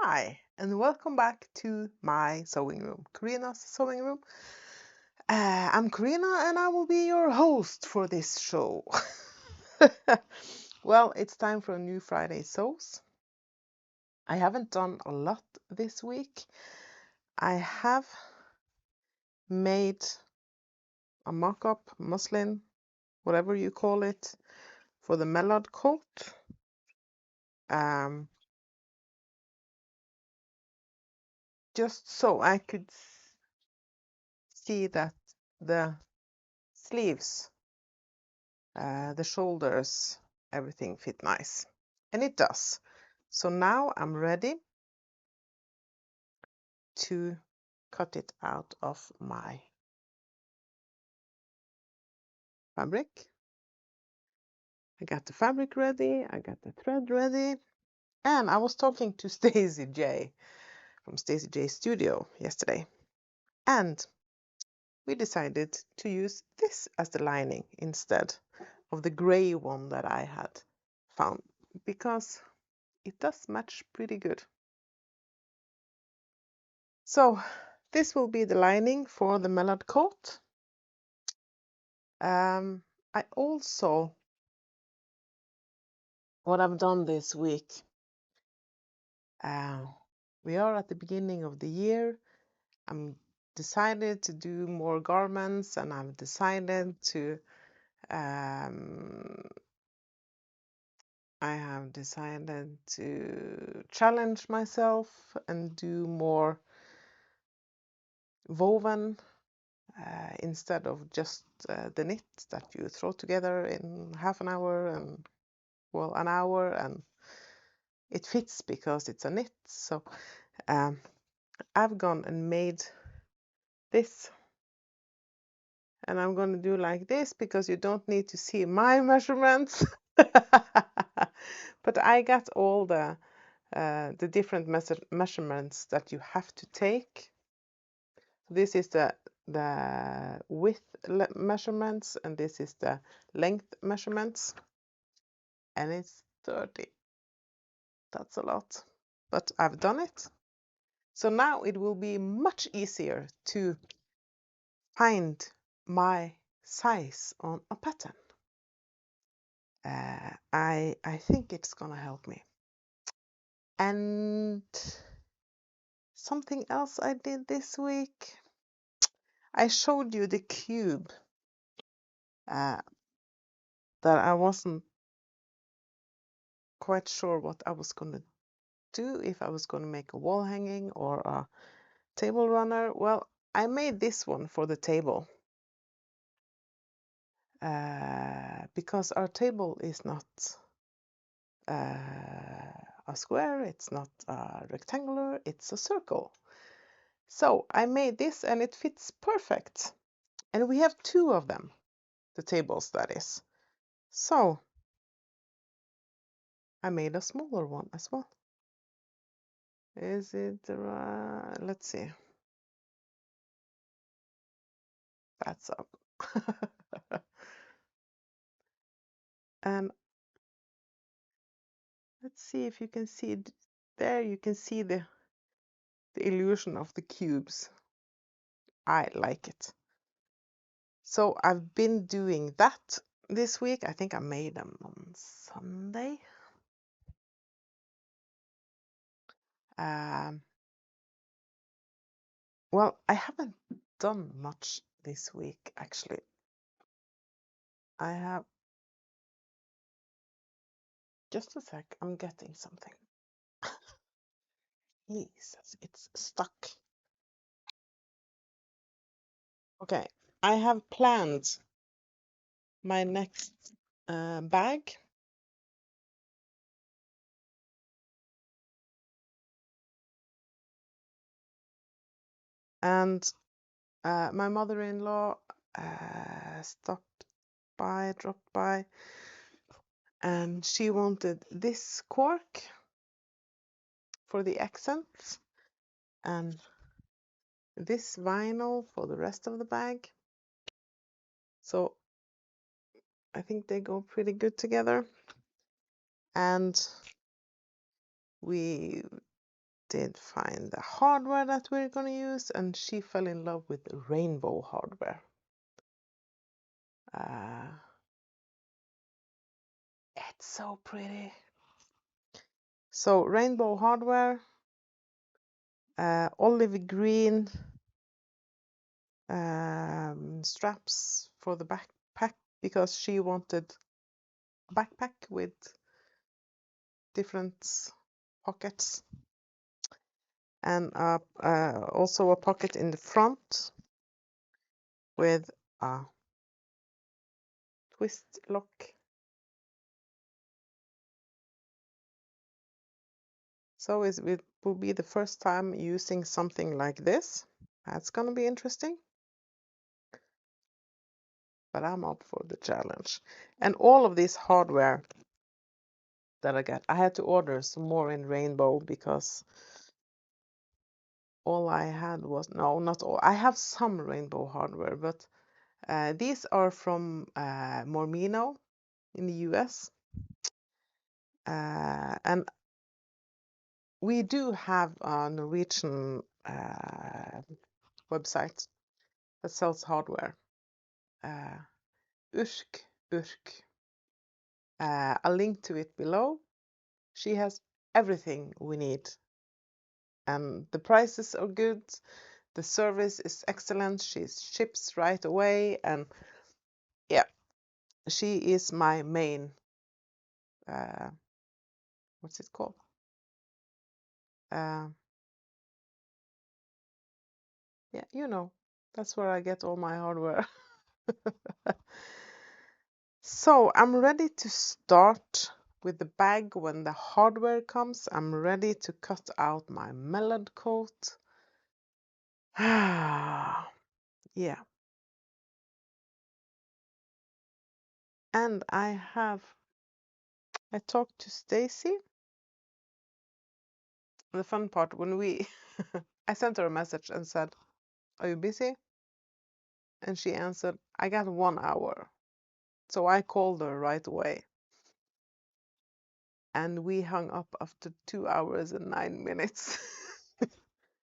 Hi, and welcome back to my sewing room, Karina's sewing room. I'm Karina, and I will be your host for this show. Well, it's time for a new Friday sews. I haven't done a lot this week. I have made a mock-up muslin, whatever you call it, for the Mellard coat. Just so I could see that the sleeves, the shoulders, everything fit nice. And it does. So now I'm ready to cut it out of my fabric. I got the fabric ready, I got the thread ready, and I was talking to Stacy J from Stacy J Studio yesterday. And we decided to use this as the lining instead of the gray one that I had found because it does match pretty good. So this will be the lining for the Mellard coat. I also, what I've done this week, we are at the beginning of the year. I'm decided to do more garments, and I've decided to I have decided to challenge myself and do more woven instead of just the knit that you throw together in half an hour and well an hour, and it fits because it's a knit. So I've gone and made this, and I'm going to do like this because you don't need to see my measurements. But I got all the different measurements that you have to take. This is the width measurements, and this is the length measurements, and it's 30. That's a lot, but I've done it. So now it will be much easier to find my size on a pattern. I think it's gonna help me. And something else I did this week, I showed you the cube that I wasn't quite sure what I was gonna do, if I was gonna make a wall hanging or a table runner. Well, I made this one for the table because our table is not a square, it's not a rectangular, it's a circle. So I made this and it fits perfect. And we have two of them, the tables that is. So I made a smaller one as well. Is it right? Let's see. That's up. And let's see if you can see it. There you can see the illusion of the cubes. I like it. So I've been doing that this week. I think I made them on Sunday. Well, I haven't done much this week, actually. I have... Just a sec, I'm getting something. Jesus, it's stuck. Okay, I have planned my next bag. And my mother-in-law dropped by, and she wanted this cork for the accents and this vinyl for the rest of the bag. So I think they go pretty good together. And we did find the hardware that we're going to use, and she fell in love with rainbow hardware. It's so pretty. So rainbow hardware, olive green straps for the backpack, because she wanted a backpack with different pockets, and also a pocket in the front with a twist lock. So it will be the first time using something like this. That's gonna be interesting. But I'm up for the challenge. And all of this hardware that I got, I had to order some more in rainbow because all I had was, no, not all. I have some rainbow hardware, but these are from Mormino in the US. And we do have a Norwegian website that sells hardware. Urk Burk. I'll link to it below. She has everything we need, and the prices are good. The service is excellent. She ships right away, and yeah, she is my main. What's it called? Yeah, you know, that's where I get all my hardware. So I'm ready to start with the bag. When the hardware comes, I'm ready to cut out my melon coat. Yeah. And I talked to Stacy. The fun part, when I sent her a message and said, "Are you busy?" And she answered, "I got 1 hour." So I called her right away. And we hung up after 2 hours and 9 minutes.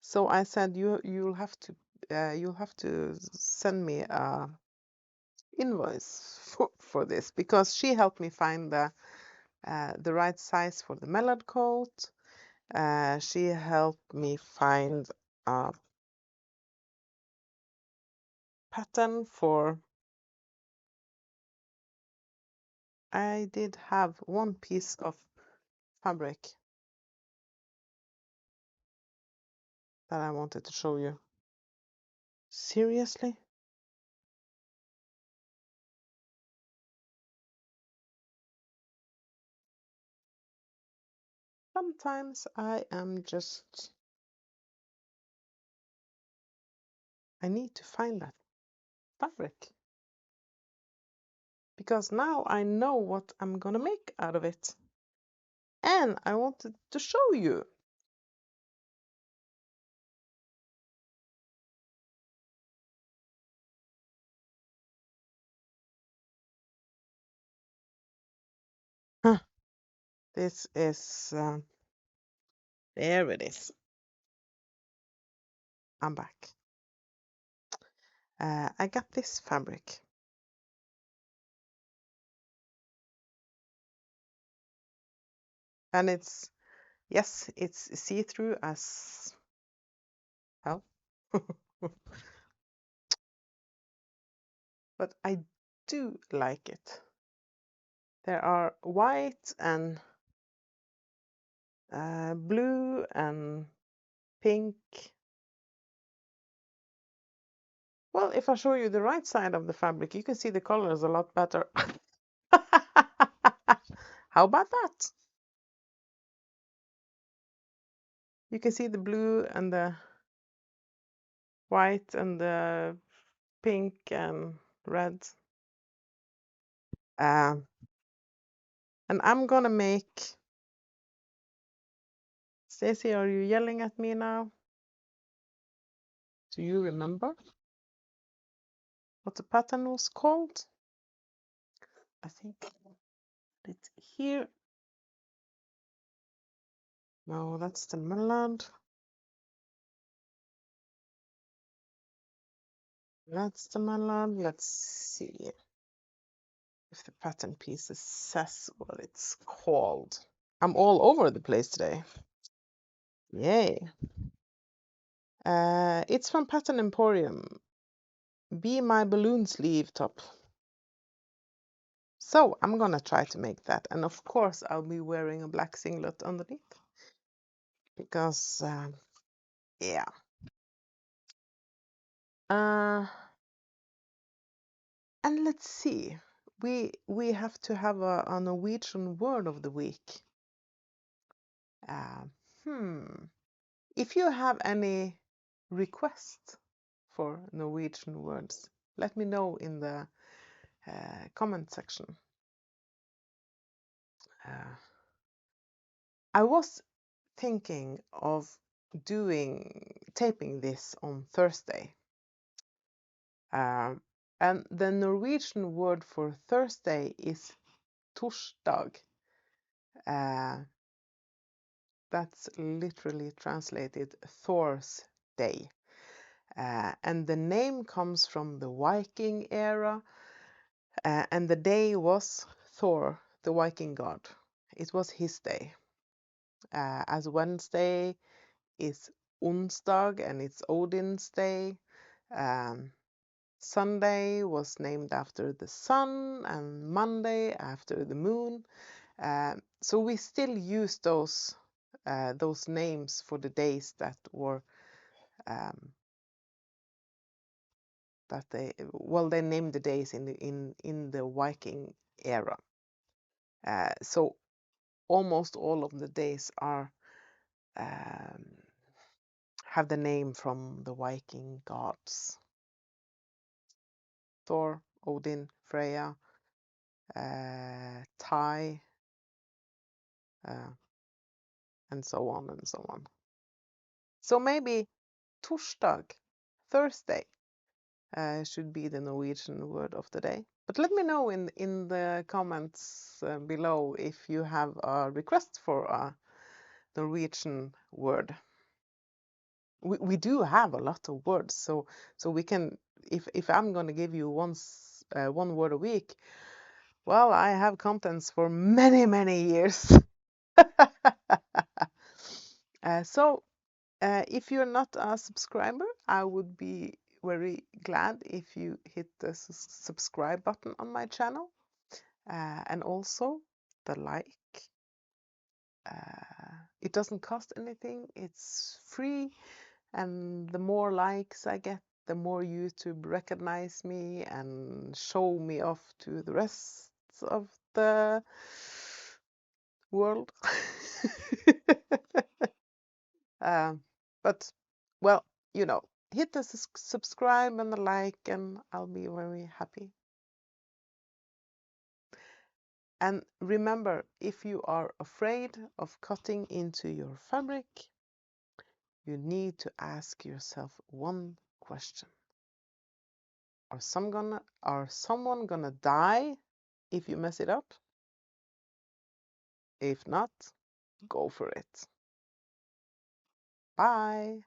So I said, you'll have to send me a invoice for this, because she helped me find the right size for the melon coat. She helped me find a pattern for. I did have one piece of fabric that I wanted to show you. Seriously? Sometimes I need to find that fabric, because now I know what I'm gonna make out of it. And I wanted to show you. Huh. This is, there it is. I'm back. I got this fabric. And it's see-through as hell. But I do like it. There are white and blue and pink. Well, if I show you the right side of the fabric, you can see the colors a lot better. How about that? You can see the blue and the white and the pink and red. And I'm gonna make. Stacy, are you yelling at me now? Do you remember what the pattern was called? I think it's here. No, that's the mallard. That's the mallard. Let's see if the pattern pieces says what it's called. I'm all over the place today. Yay. It's from Pattern Emporium. Be My Balloon Sleeve Top. So I'm gonna try to make that. And of course I'll be wearing a black singlet underneath. Because, yeah. And let's see. We have to have a Norwegian word of the week. If you have any requests for Norwegian words, let me know in the comment section. I was thinking of taping this on Thursday. And the Norwegian word for Thursday is torsdag. That's literally translated Thor's Day. And the name comes from the Viking era, and the day was Thor, the Viking god. It was his day. As Wednesday is onsdag and it's Odin's day. Sunday was named after the sun and Monday after the moon. So we still use those names for the days that were they named the days in the Viking era. So almost all of the days are have the name from the Viking gods. Thor, Odin, Freya, Ty, and so on and so on. So maybe torsdag, Thursday, should be the Norwegian word of the day. But let me know in the comments below if you have a request for a Norwegian word. We do have a lot of words, so we can, if I'm going to give you one word a week, well, I have contents for many years. So if you're not a subscriber, I would be very glad if you hit the subscribe button on my channel, and also the like. It doesn't cost anything, it's free, and the more likes I get, the more YouTube recognize me and show me off to the rest of the world. But, well, hit the subscribe and the like, and I'll be very happy. And remember, if you are afraid of cutting into your fabric, you need to ask yourself one question. Are someone gonna die if you mess it up? If not, go for it. Bye.